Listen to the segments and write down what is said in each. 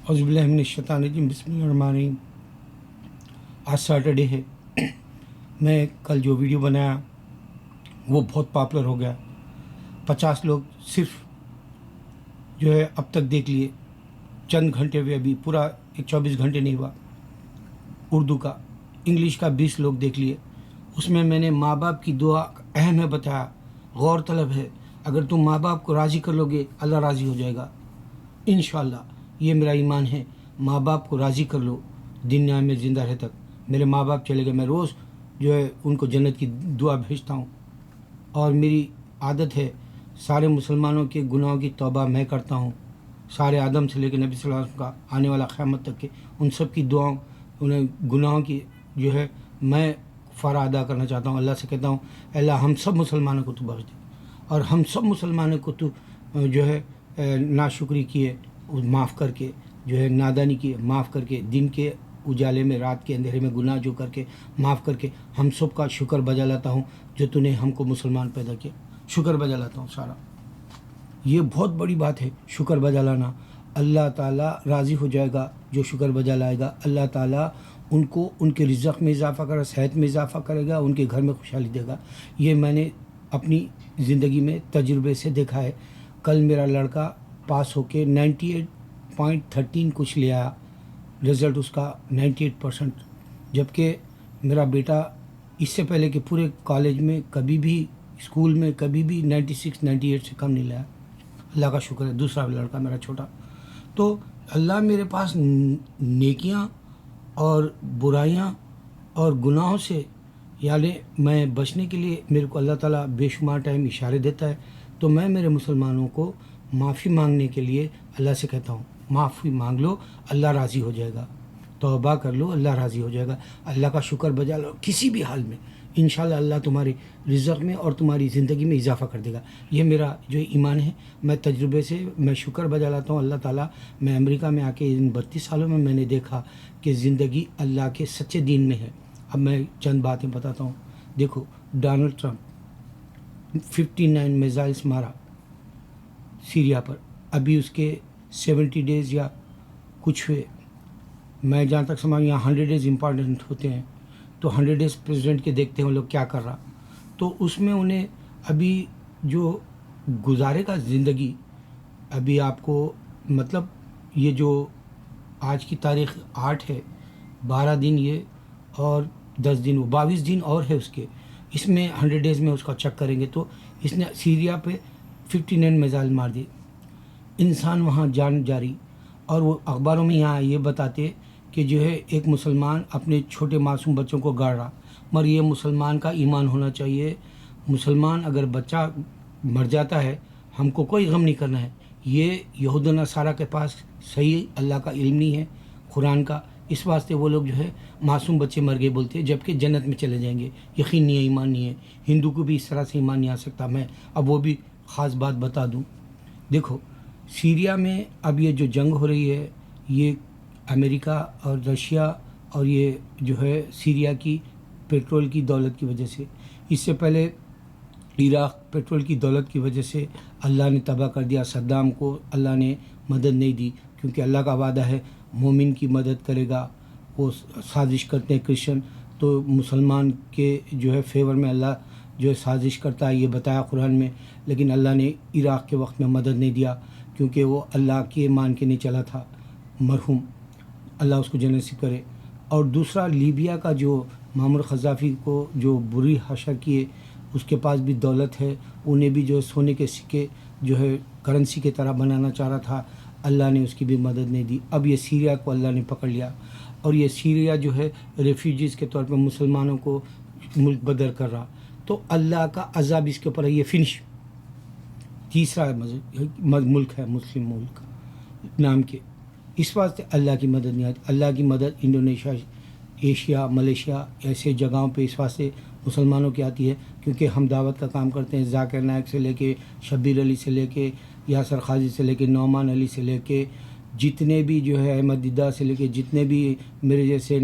اعوذ باللہ من الشیطان الرجیم، بسم اللہ الرحمن الرحیم۔ آج سیٹرڈے ہے۔ میں کل جو ویڈیو بنایا وہ بہت پاپولر ہو گیا۔ 50 لوگ صرف جو ہے اب تک دیکھ لیے، چند گھنٹے ہوئے، ابھی پورا 24 گھنٹے نہیں ہوا۔ اردو کا، انگلش کا 20 لوگ دیکھ لیے۔ اس میں نے ماں باپ کی دعا اہم ہے بتایا، غور طلب ہے۔ اگر تم ماں باپ کو راضی کر لو گے اللہ راضی ہو جائے گا انشاءاللہ۔ یہ میرا ایمان ہے۔ ماں باپ کو راضی کر لو دنیا میں زندہ رہ تک۔ میرے ماں باپ چلے گئے، میں روز جو ہے ان کو جنت کی دعا بھیجتا ہوں، اور میری عادت ہے سارے مسلمانوں کے گناہوں کی توبہ میں کرتا ہوں۔ سارے آدم سے لے کے نبی صلی اللہ علیہ وسلم کا آنے والا قیامت تک کے ان سب کی دعاؤں، انہیں گناہوں کی جو ہے میں کفارہ ادا کرنا چاہتا ہوں۔ اللہ سے کہتا ہوں اللہ ہم سب مسلمانوں کو تو بخش دے، اور ہم سب مسلمانوں کو تو جو ہے ناشکری کیے معاف کر کے، جو ہے نادانی کیے معاف کر کے، دن کے اجالے میں رات کے اندھیرے میں گناہ جو کر کے معاف کر کے، ہم سب کا شکر بجا لاتا ہوں جو تو نے ہم کو مسلمان پیدا کیا۔ شکر بجا لاتا ہوں سارا۔ یہ بہت بڑی بات ہے شکر بجا لانا۔ اللہ تعالیٰ راضی ہو جائے گا جو شکر بجا لائے گا۔ اللہ تعالیٰ ان کو ان کے رزق میں اضافہ کرے گا، صحت میں اضافہ کرے گا، ان کے گھر میں خوشحالی دے گا۔ یہ میں نے اپنی زندگی میں تجربے سے دیکھا ہے۔ کل میرا لڑکا پاس ہو کے 98.13 کچھ لے آیا، رزلٹ اس کا 98%، جبکہ میرا بیٹا اس سے پہلے کہ پورے کالج میں کبھی بھی، اسکول میں کبھی بھی 96 98 سے کم نہیں لایا۔ اللہ کا شکر ہے۔ دوسرا لڑکا میرا چھوٹا، تو اللہ میرے پاس نیکیاں اور برائیاں اور گناہوں سے یعنی میں بچنے کے لیے میرے کو اللہ تعالیٰ بے شمار ٹائم اشارے دیتا ہے۔ تو میں میرے مسلمانوں کو معافی مانگنے کے لیے اللہ سے کہتا ہوں معافی مانگ لو اللہ راضی ہو جائے گا، توبہ کر لو اللہ راضی ہو جائے گا، اللہ کا شکر بجا لو کسی بھی حال میں، انشاءاللہ اللہ تمہارے رزق میں اور تمہاری زندگی میں اضافہ کر دے گا۔ یہ میرا جو ایمان ہے، میں تجربے سے میں شکر بجا لاتا ہوں اللہ تعالیٰ۔ میں امریکہ میں آ کے ان 32 سالوں میں نے دیکھا کہ زندگی اللہ کے سچے دین میں ہے۔ اب میں چند باتیں بتاتا ہوں۔ دیکھو، ڈونلڈ ٹرمپ 59 میزائلس مارا سیریا پر، ابھی اس کے 70 ڈیز یا کچھ ہوئے۔ میں جہاں تک سمجھ یہاں 100 ڈیز امپارٹنٹ ہوتے ہیں، تو 100 ڈیز پریزیڈنٹ کے دیکھتے ہیں وہ لوگ کیا کر رہا، تو اس میں انہیں ابھی جو گزارے گا زندگی، ابھی آپ کو مطلب یہ جو آج کی تاریخ 8 ہے، 12 دن یہ اور 10 دن، وہ 22 دن اور ہے اس کے، اس میں 100 ڈیز میں اس کا چیک کریں گے تو اس نے سیریا پہ 59 میزائل مار دیے۔ انسان وہاں جان جاری، اور وہ اخباروں میں یہاں یہ بتاتے کہ جو ہے ایک مسلمان اپنے چھوٹے معصوم بچوں کو گاڑ رہا، مگر یہ مسلمان کا ایمان ہونا چاہیے۔ مسلمان اگر بچہ مر جاتا ہے ہم کو کوئی غم نہیں کرنا ہے۔ یہ یہود و نصارہ کے پاس صحیح اللہ کا علم نہیں ہے، قرآن کا، اس واسطے وہ لوگ جو ہے معصوم بچے مر گئے بولتے ہیں، جبکہ جنت میں چلے جائیں گے۔ یقین نہیں ہے، ایمان نہیں ہے۔ ہندو کو بھی اس طرح سے ایمان نہیں آ سکتا۔ میں اب وہ بھی خاص بات بتا دوں۔ دیکھو، سیریا میں اب یہ جو جنگ ہو رہی ہے، یہ امریکہ اور رشیا اور یہ جو ہے سیریا کی پیٹرول کی دولت کی وجہ سے، اس سے پہلے عراق پیٹرول کی دولت کی وجہ سے اللہ نے تباہ کر دیا۔ صدام کو اللہ نے مدد نہیں دی، کیونکہ اللہ کا وعدہ ہے مومن کی مدد کرے گا۔ وہ سازش کرتے ہیں کرسچن، تو مسلمان کے جو ہے فیور میں اللہ جو ہے سازش کرتا ہے، یہ بتایا قرآن میں، لیکن اللہ نے عراق کے وقت میں مدد نہیں دیا، کیونکہ وہ اللہ کے مان کے نہیں چلا تھا، مرحوم، اللہ اس کو جنت نصیب کرے۔ اور دوسرا لیبیا کا جو معمر قذافی کو جو بری حشر کیے، اس کے پاس بھی دولت ہے، انہیں بھی جو سونے کے سکے جو ہے کرنسی کی طرح بنانا چاہ رہا تھا، اللہ نے اس کی بھی مدد نہیں دی۔ اب یہ سیریا کو اللہ نے پکڑ لیا، اور یہ سیریا جو ہے ریفیوجیز کے طور پر مسلمانوں کو ملک بدر کر رہا، تو اللہ کا عذاب اس کے اوپر ہے۔ یہ فنش تیسرا ملک ہے مسلم ملک نام کے، اس واسطے اللہ کی مدد نہیں آتی۔ اللہ کی مدد انڈونیشیا، ایشیا، ملیشیا ایسے جگہوں پہ اس واسطے مسلمانوں کی آتی ہے، کیونکہ ہم دعوت کا کام کرتے ہیں۔ ذاکر نائک سے لے کے شبیر علی سے لے کے یاسر قاضی سے لے کے نعمان علی سے لے کے جتنے بھی جو ہے احمد دیدہ سے لے کے جتنے بھی میرے جیسے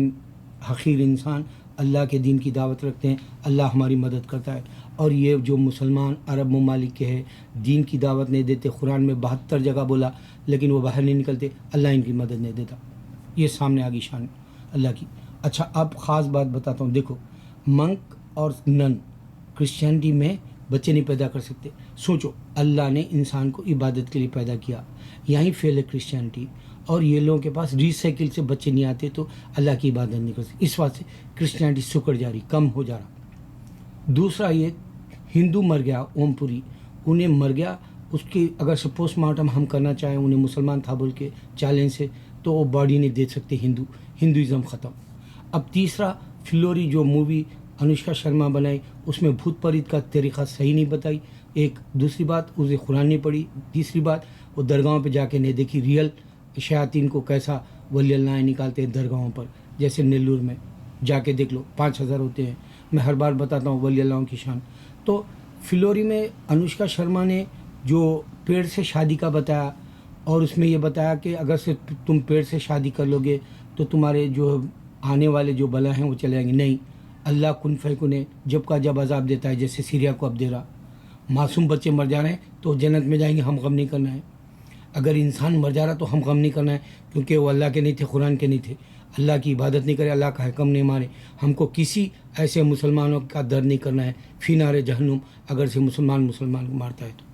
حقیر انسان اللہ کے دین کی دعوت رکھتے ہیں، اللہ ہماری مدد کرتا ہے۔ اور یہ جو مسلمان عرب ممالک کے ہیں دین کی دعوت نہیں دیتے، قرآن میں 72 جگہ بولا لیکن وہ باہر نہیں نکلتے، اللہ ان کی مدد نہیں دیتا. یہ سامنے آگی شان اللہ کی. اچھا اب خاص بات بتاتا ہوں. دیکھو منک اور نن کرسچینٹی میں بچے نہیں پیدا کر سکتے. سوچو اللہ نے انسان کو عبادت کے لیے پیدا کیا، یہیں فیل ہے کرسچینٹی. اور یہ لوگوں کے پاس ریسائیکل سے بچے نہیں آتے تو اللہ کی عبادت نہیں کر سکتے. اس واسطے سے کرسچینٹی سکڑ جا رہی، کم ہو جا رہا. دوسرا یہ ہندو مر گیا، اوم پوری انہیں مر گیا، اس کی اگر سے پوسٹ مارٹم ہم کرنا چاہیں انہیں مسلمان تھا بول کے چیلنج سے تو وہ باڈی نہیں دے سکتے. ہندوازم ختم. اب تیسرا فلوری جو مووی انوشکا شرما بنائی اس میں بھوت پریت کا طریقہ صحیح نہیں بتائی. ایک دوسری بات اسے قرآن نہیں پڑھی. تیسری بات وہ درگاہوں پہ جا کے نہیں دیکھی ریئل شیاطین کو کیسا ولی اللہ نکالتے ہیں درگاہوں پر. جیسے نیلور میں جا کے دیکھ لو 5000 ہوتے ہیں. میں ہر بار بتاتا ہوں ولی اللہ کی شان. تو فلوری میں انوشکا شرما نے جو پیڑ سے شادی کا بتایا اور اس میں یہ بتایا کہ اگر سے تم پیڑ سے شادی کر لو گے تو تمہارے جو آنے والے جو بلا ہیں وہ چلے جائیں گے. نہیں، اللہ کن فیکن ہے، جب کا جب عذاب دیتا ہے. جیسے سیریا کو اب دے رہا، معصوم بچے مر جا رہے ہیں تو جنت میں جائیں گے، ہم غم نہیں کرنا ہے. اگر انسان مر جا رہا تو ہم غم نہیں کرنا ہے کیونکہ وہ اللہ کے نہیں تھے، قرآن کے نہیں تھے. اللہ کی عبادت نہیں کرے، اللہ کا حکم نہیں مانے. ہم کو کسی ایسے مسلمانوں کا درد نہیں کرنا ہے فی نار جہنم اگر سے مسلمان کو مارتا ہے تو.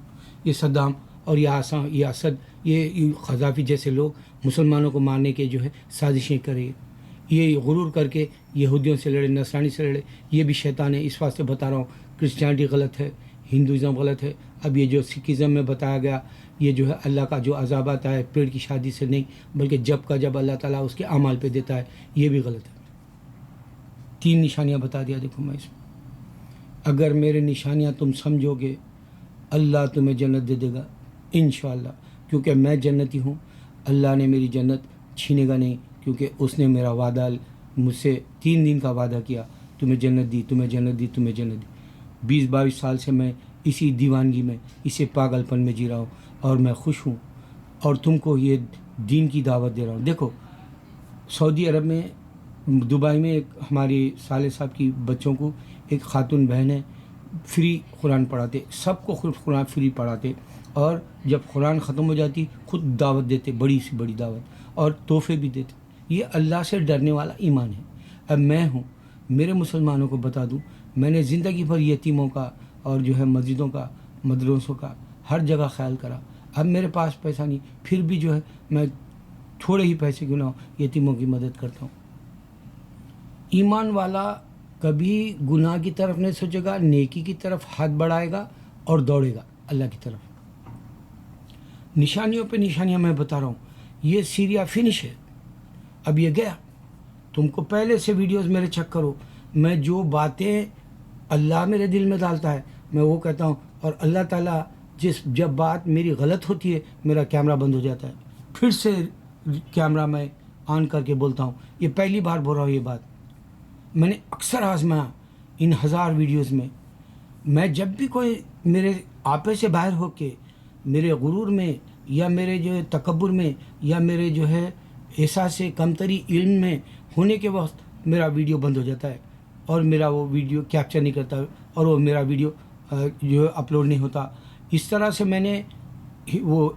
یہ صدام اور یہ آسان، یہ اسد، یہ قذافی جیسے لوگ مسلمانوں کو مارنے کے جو ہے سازشیں کرے. یہ غرور کر کے یہودیوں سے لڑے، نصرانی سے لڑے. یہ بھی شیطان ہے. اس واسطے بتا رہا ہوں کرسچینٹی غلط ہے، ہندوازم غلط ہے. اب یہ جو سکھزم میں بتایا گیا یہ جو ہے اللہ کا جو عذاب آتا ہے پیڑ کی شادی سے نہیں بلکہ جب کا جب اللہ تعالیٰ اس کے اعمال پہ دیتا ہے، یہ بھی غلط ہے. 3 نشانیاں بتا دیا. دیکھو میں اس میں اگر میرے نشانیاں تم سمجھو گے اللہ تمہیں جنت دے دے گا انشاءاللہ، کیونکہ میں جنتی ہوں. اللہ نے میری جنت چھینے گا نہیں کیونکہ اس نے میرا وعدہ مجھ سے 3 دن کا وعدہ کیا، تمہیں جنت دی، تمہیں جنت دی، تمہیں جنت دی. 20-22 سال سے میں اسی دیوانگی میں، اسی پاگل پن میں جی رہا ہوں اور میں خوش ہوں اور تم کو یہ دین کی دعوت دے رہا ہوں. دیکھو سعودی عرب میں دبئی میں ایک ہماری صالح صاحب کی بچوں کو ایک خاتون بہن ہے، فری قرآن پڑھاتے، سب کو خود قرآن فری پڑھاتے اور جب قرآن ختم ہو جاتی خود دعوت دیتے، بڑی سی بڑی دعوت اور تحفے بھی دیتے. یہ اللہ سے ڈرنے والا ایمان ہے. اب میں ہوں، میرے مسلمانوں کو بتا دوں میں نے زندگی بھر یتیموں کا اور جو ہے مسجدوں کا، مدرسوں کا ہر جگہ خیال کرا. اب میرے پاس پیسہ نہیں پھر بھی جو ہے میں تھوڑے ہی پیسے کیوں نہ ہو یتیموں کی مدد کرتا ہوں. ایمان والا کبھی گناہ کی طرف نہیں سوچے گا، نیکی کی طرف ہاتھ بڑھائے گا اور دوڑے گا اللہ کی طرف. نشانیوں پہ نشانیاں میں بتا رہا ہوں. یہ سیریا فنش ہے، اب یہ گیا. تم کو پہلے سے ویڈیوز میرے چیک کرو. میں جو باتیں اللہ میرے دل میں ڈالتا ہے میں وہ کہتا ہوں اور اللہ تعالیٰ جب بات میری غلط ہوتی ہے میرا کیمرہ بند ہو جاتا ہے، پھر سے کیمرہ میں آن کر کے بولتا ہوں. یہ پہلی بار بول رہا ہوں. یہ بات میں نے اکثر آزمایا ان 1000 ویڈیوز میں. میں جب بھی کوئی میرے آپے سے باہر ہو کے میرے غرور میں یا میرے جو ہے تکبر میں یا میرے جو ہے احساس کمتری علم میں ہونے کے وقت میرا ویڈیو بند ہو جاتا ہے اور میرا وہ ویڈیو کیپچر نہیں کرتا اور وہ میرا ویڈیو جو ہے اپلوڈ نہیں ہوتا. اس طرح سے میں نے وہ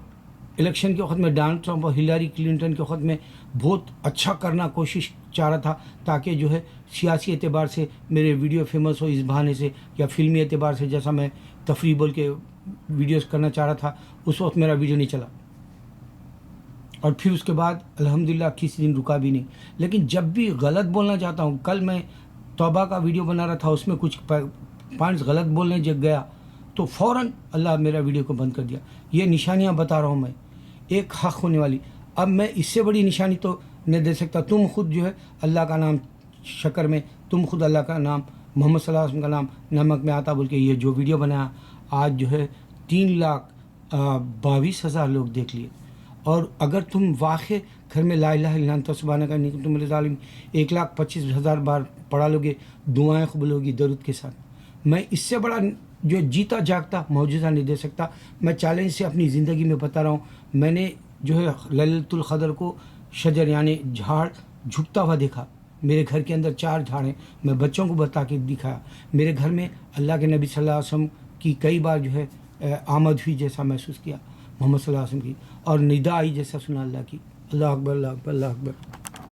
الیکشن کے وقت میں ڈونلڈ ٹرمپ اور ہلاری کلنٹن کے وقت میں بہت اچھا کرنا کوشش چاہ رہا تھا تاکہ جو ہے سیاسی اعتبار سے میرے ویڈیو فیمس ہو اس بہانے سے یا فلمی اعتبار سے. جیسا میں تفریح بول کے ویڈیوز کرنا چاہ رہا تھا اس وقت میرا ویڈیو نہیں چلا اور پھر اس کے بعد الحمدللہ کسی دن رکا بھی نہیں. لیکن جب بھی غلط بولنا چاہتا ہوں، کل میں توبہ کا ویڈیو بنا رہا تھا اس میں کچھ پوائنٹس غلط بولنے جگ گیا تو فوراً اللہ میرا ویڈیو کو بند کر دیا. یہ نشانیاں بتا رہا ہوں میں ایک حق ہونے والی. اب میں اس سے بڑی نشانی تو نہیں دے سکتا. تم خود جو ہے اللہ کا نام شکر میں، تم خود اللہ کا نام محمد صلی اللہ علیہ وسلم کا نام نمک میں آتا بول کے یہ جو ویڈیو بنایا آج جو ہے 3,22,000 لوگ دیکھ لیے. اور اگر تم واقع گھر میں لا الہ الا انت سبحانک انی کنت من الظالمین 1,25,000 بار پڑھا لو گے، دعائیں قبول ہوگی درود کے ساتھ. میں اس سے بڑا جو جیتا جاگتا معجزہ نہیں دے سکتا. میں چیلنج سے اپنی زندگی میں بتا رہا ہوں. میں نے جو ہے لیلۃ القدر کو شجر یعنی جھاڑ جھکتا ہوا دیکھا میرے گھر کے اندر 4 جھاڑیں، میں بچوں کو بتا کے دکھایا. میرے گھر میں اللہ کے نبی صلی اللہ علیہ وسلم کی کئی بار جو ہے آمد ہوئی جیسا محسوس کیا، محمد صلی اللہ علیہ وسلم کی، اور ندا آئی جیسا سنا اللہ کی. اللہ اکبر، اللہ اکبر، اللہ اکبر.